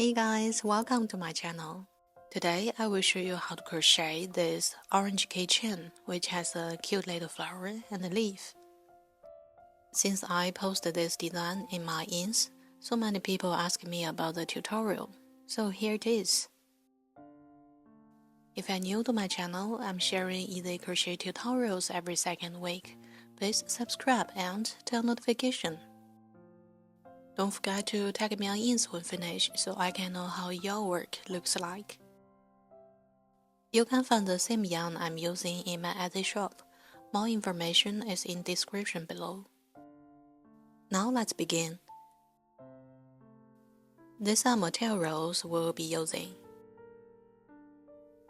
Hey guys, welcome to my channel. Today I will show you how to crochet this orange keychain which has a cute little flower and a leaf. Since I posted this design in my ins, so many people ask me about the tutorial, so here it is. If you're new to my channel, I'm sharing easy crochet tutorials every second week. Please subscribe and turn notification. Don't forget to tag me on ins when finished so I can know how your work looks like. You can find the same yarn I'm using in my Etsy shop. More information is in description below. Now let's begin. These are materials we'll be using.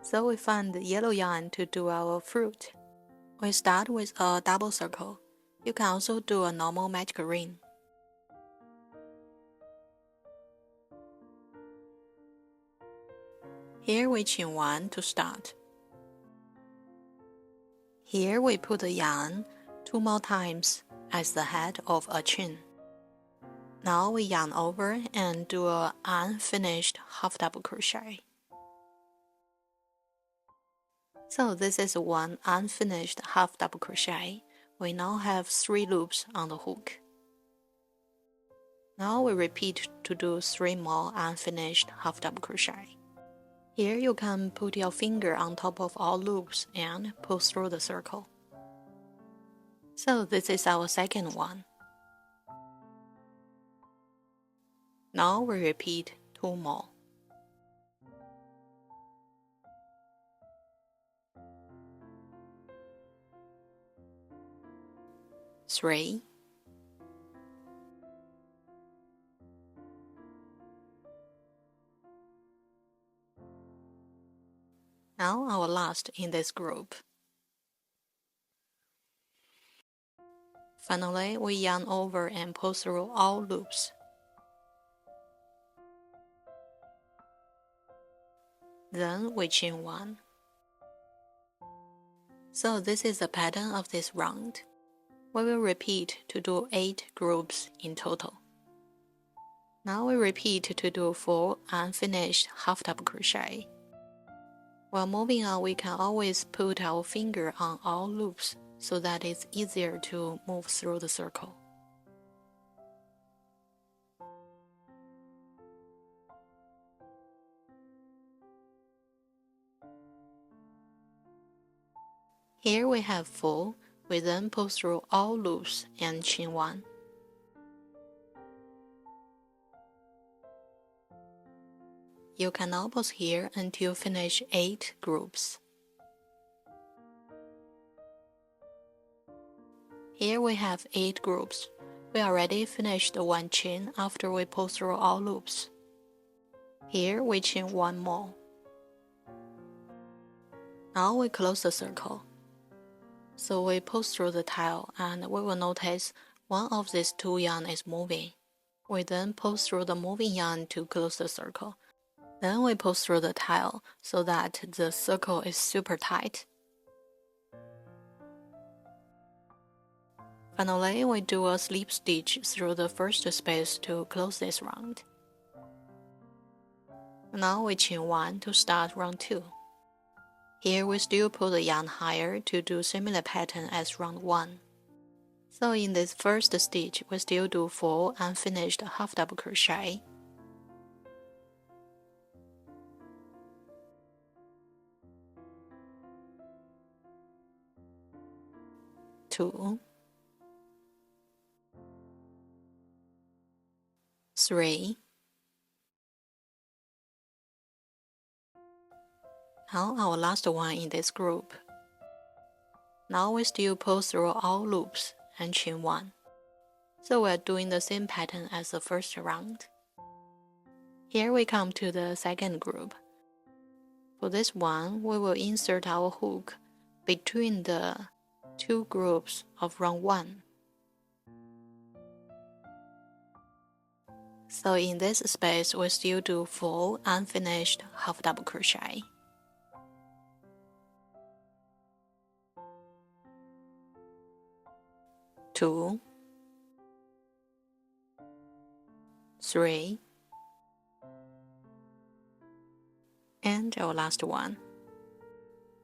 So we find the yellow yarn to do our fruit. We start with a double circle. You can also do a normal magic ring. Here we chain 1 to start. Here we put the yarn 2 more times as the head of a chain. Now we yarn over and do an unfinished half double crochet. So this is one unfinished half double crochet. We now have 3 loops on the hook. Now we repeat to do 3 more unfinished half double crochet. Here you can put your finger on top of all loops and pull through the circle. So this is our second one. Now we repeat 2 more. Three. Now our last in this group. Finally, we yarn over and pull through all loops. Then we chain 1. So this is the pattern of this round. We will repeat to do 8 groups in total. Now we repeat to do 4 unfinished half double crochet. While moving on, we can always put our finger on all loops so that it's easier to move through the circle. Here we have 4. We then pull through all loops and chain 1. You can now pause here until finish 8 groups. Here we have 8 groups. We already finished the 1 chain after we pull through all loops. Here we chain 1 more. Now we close the circle. So we pull through the tail and we will notice one of these 2 yarn is moving. We then pull through the moving yarn to close the circle. Then we pull through the tail so that the circle is super tight. Finally, we do a slip stitch through the first space to close this round. Now we chain 1 to start round 2. Here we still pull the yarn higher to do similar pattern as round 1. So in this first stitch, we still do 4 unfinished half double crochet. 2, 3. Now our last one in this group. Now we still pull through all loops and chain 1. So we are doing the same pattern as the first round. Here we come to the second group. For this one, we will insert our hook between the 2 groups of round 1. So in this space, we still do 4 unfinished half double crochet. 2, 3, and our last one.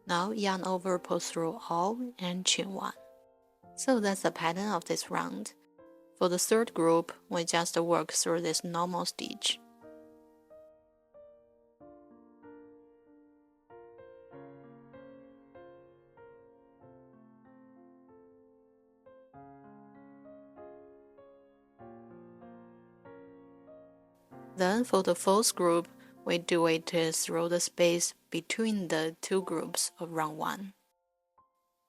Now yarn over, pull through all, and chain 1. So that's the pattern of this round. For the third group, we just work through this normal stitch. Then for the fourth group, we do it through the space between the two groups of round 1.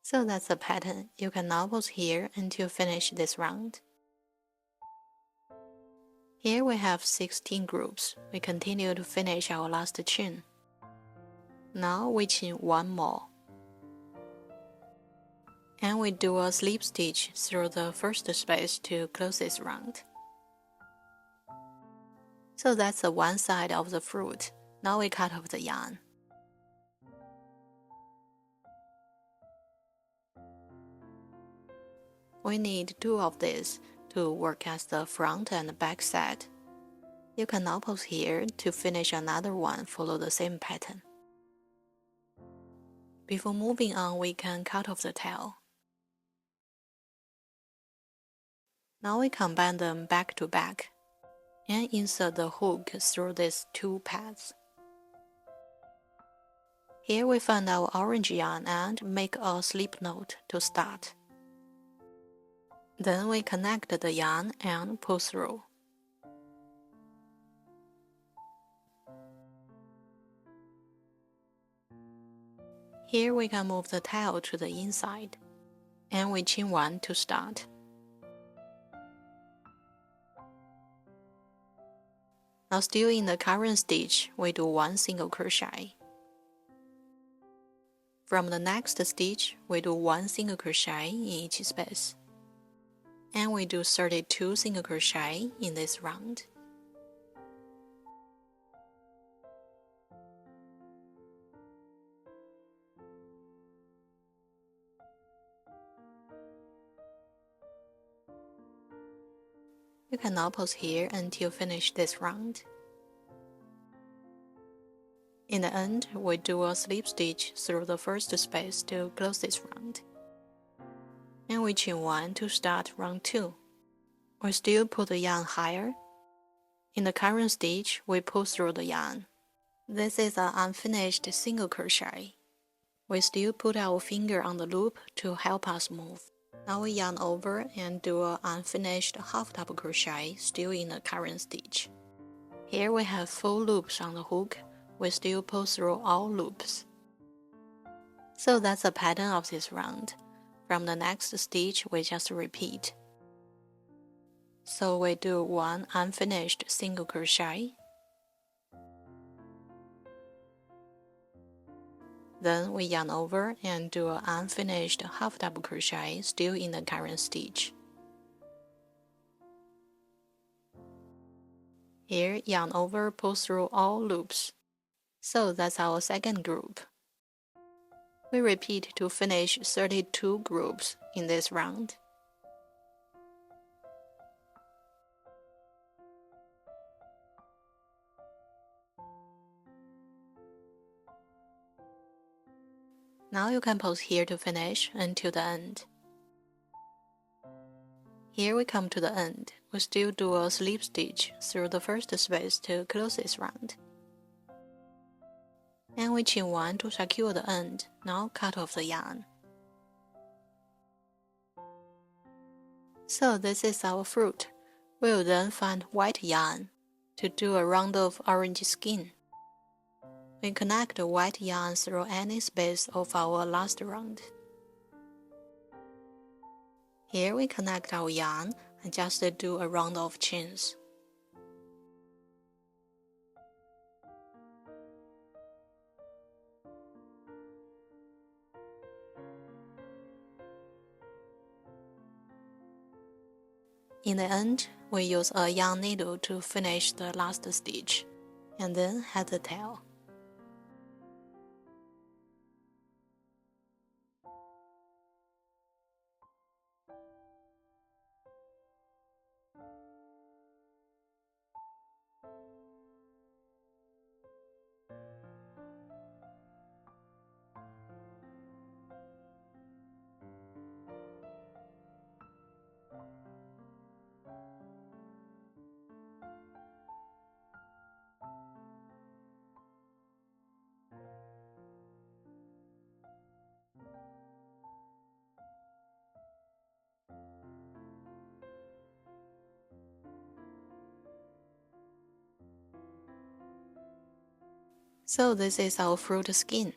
So that's the pattern. You can now pause here until finish this round. Here we have 16 groups. We continue to finish our last chain. Now we chain 1 more. And we do a slip stitch through the first space to close this round. So that's the one side of the fruit. Now we cut off the yarn. We need 2 of these to work as the front and back side. You can now pause here to finish another one, follow the same pattern. Before moving on, we can cut off the tail. Now we combine them back to back and insert the hook through these 2 paths. Here we find our orange yarn and make a slip knot to start. Then we connect the yarn and pull through. Here we can move the tail to the inside, and we chain 1 to start. Now still in the current stitch, we do 1 single crochet. From the next stitch, we do 1 single crochet in each space. And we do 32 single crochet in this round. You can now pause here until finish this round. In the end, we do a slip stitch through the first space to close this round. And we chain 1 to start round 2. We still pull the yarn higher. In the current stitch, we pull through the yarn. This is an unfinished single crochet. We still put our finger on the loop to help us move. Now we yarn over and do an unfinished half double crochet still in the current stitch. Here we have 4 loops on the hook. We still pull through all loops. So that's the pattern of this round. From the next stitch, we just repeat. So we do 1 unfinished single crochet. Then we yarn over and do an unfinished half double crochet still in the current stitch. Here, yarn over, pull through all loops. So that's our second group. We repeat to finish 32 groups in this round. Now you can pause here to finish until the end. Here we come to the end. We still do a slip stitch through the first space to close this round. And we chain 1 to secure the end. Now cut off the yarn. So this is our fruit. We'll then find white yarn to do a round of orange skin. We connect the white yarn through any space of our last round. Here we connect our yarn and just do a round of chains. In the end, we use a yarn needle to finish the last stitch, and then add the tail. So this is our fruit skin.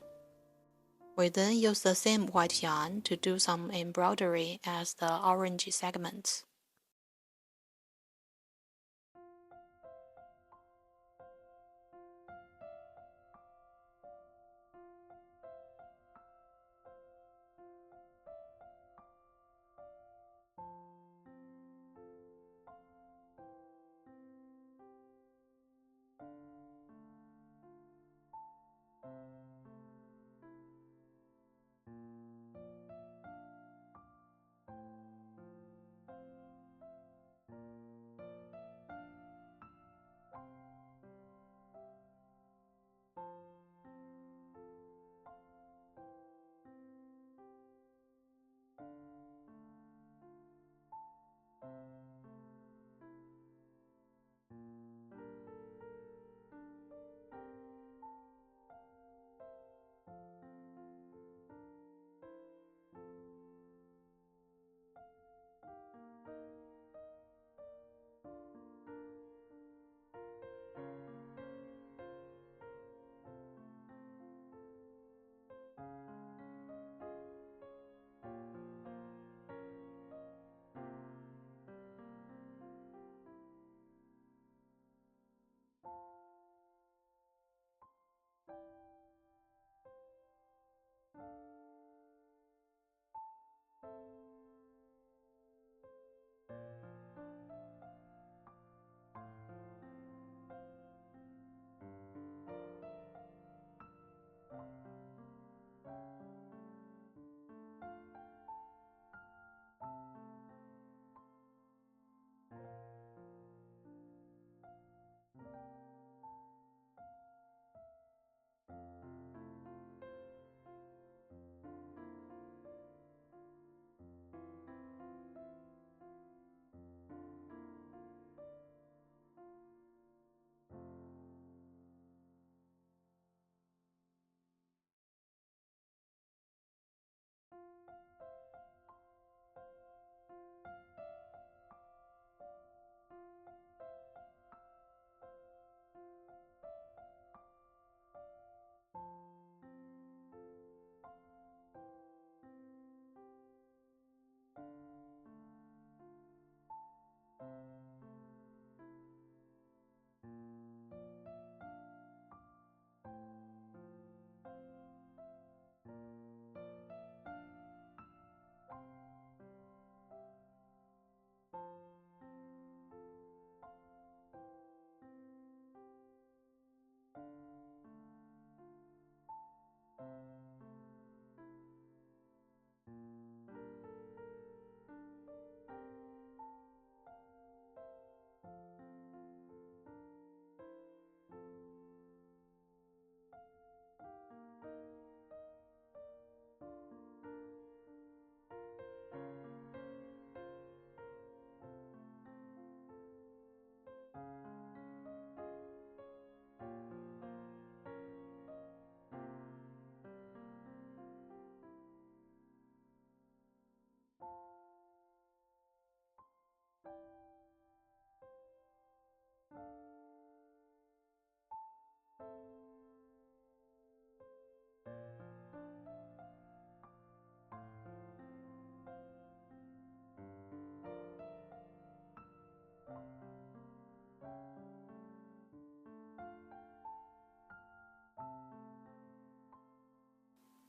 We then use the same white yarn to do some embroidery as the orange segments.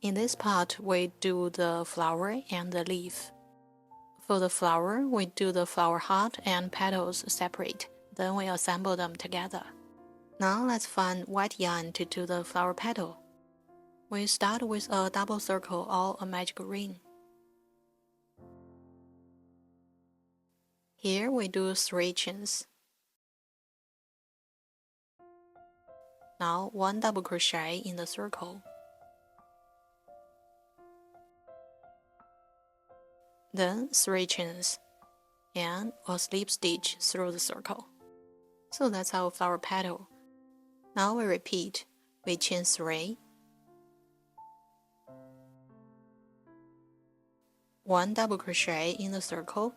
In this part, we do the flower and the leaf. For the flower, we do the flower heart and petals separate, then we assemble them together. Now let's find white yarn to do the flower petal. We start with a double circle or a magic ring. Here we do 3 chains. Now 1 double crochet in the circle. Then 3 chains and a slip stitch through the circle. So that's our flower petal. Now we repeat. We chain 3, 1 double crochet in the circle,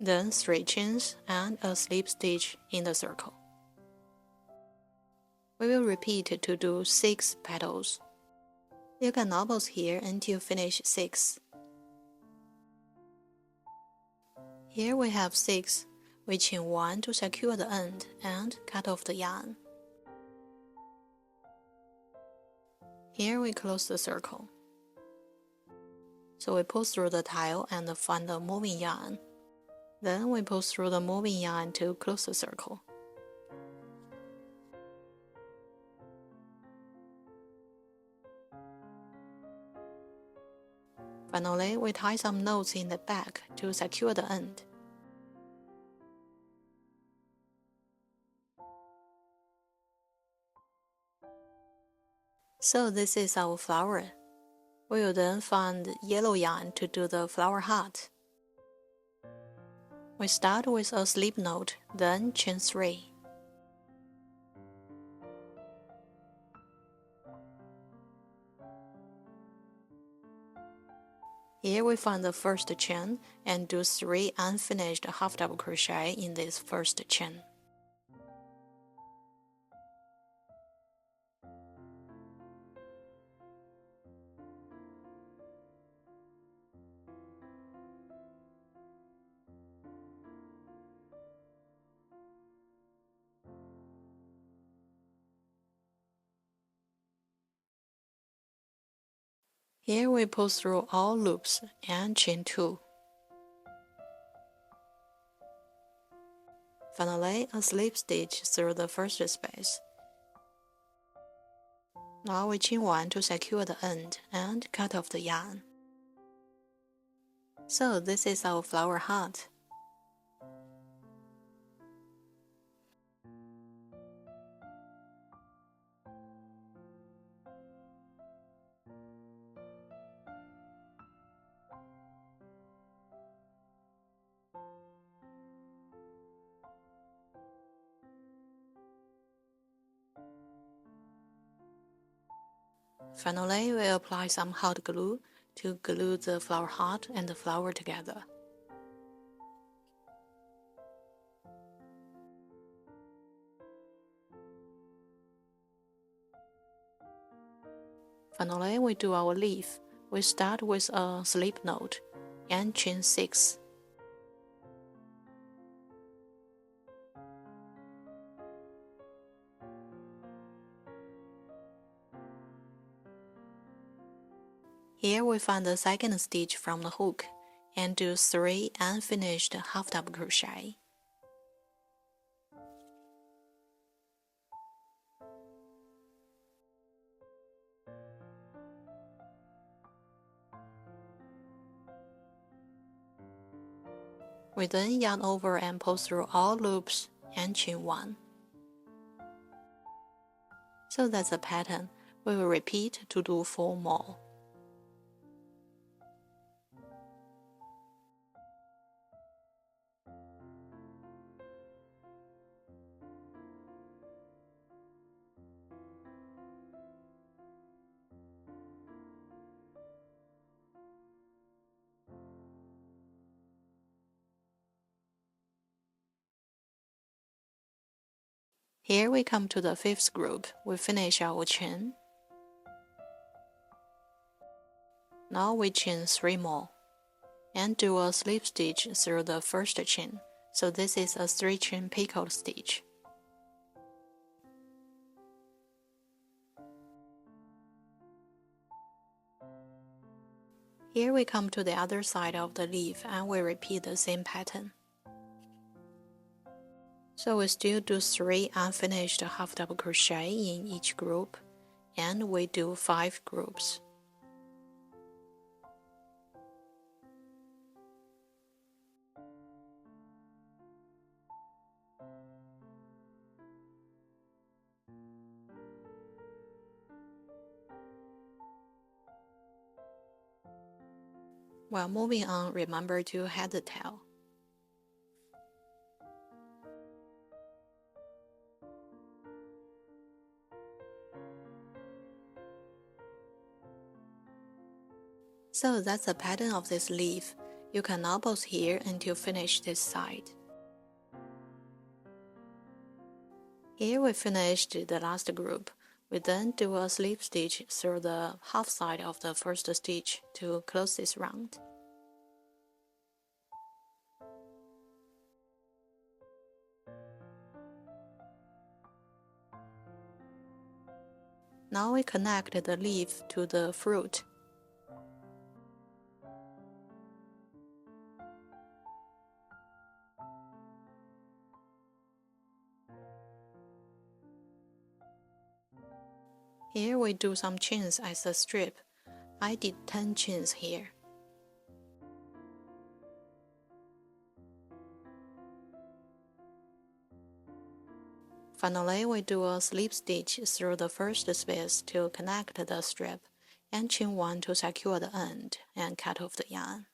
then 3 chains and a slip stitch in the circle. We will repeat to do 6 petals. You can now pause here until finish 6. Here we have 6. We chain 1 to secure the end and cut off the yarn. Here we close the circle. So we pull through the tile and find the moving yarn. Then we pull through the moving yarn to close the circle. Finally, we tie some knots in the back to secure the end. So this is our flower. We will then find yellow yarn to do the flower heart. We start with a slip knot, then chain 3. Here we find the first chain and do 3 unfinished half double crochet in this first chain. Here we pull through all loops and chain 2. Finally, a slip stitch through the first space. Now we chain 1 to secure the end and cut off the yarn. So this is our flower heart. Finally, we apply some hot glue to glue the flower heart and the flower together. Finally, we do our leaf. We start with a slip knot and chain 6. Here we find the second stitch from the hook and do 3 unfinished half double crochet. We then yarn over and pull through all loops and chain 1. So that's the pattern. We will repeat to do 4 more. Here we come to the 5th group. We finish our chain. Now we chain 3 more and do a slip stitch through the first chain. So this is a 3-chain picot stitch. Here we come to the other side of the leaf and we repeat the same pattern. So we still do 3 unfinished half double crochet in each group, and we do 5 groups. While moving on, remember to head the tail. So that's the pattern of this leaf. You can now pause here until finish this side. Here we finished the last group. We then do a slip stitch through the half side of the first stitch to close this round. Now we connect the leaf to the fruit. Here we do some chains as a strip. I did 10 chains here. Finally, we do a slip stitch through the first space to connect the strip, and chain 1 to secure the end and cut off the yarn.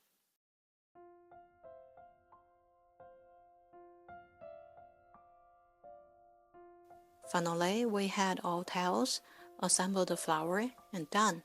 Finally, we had all tails, assemble the flower, and done.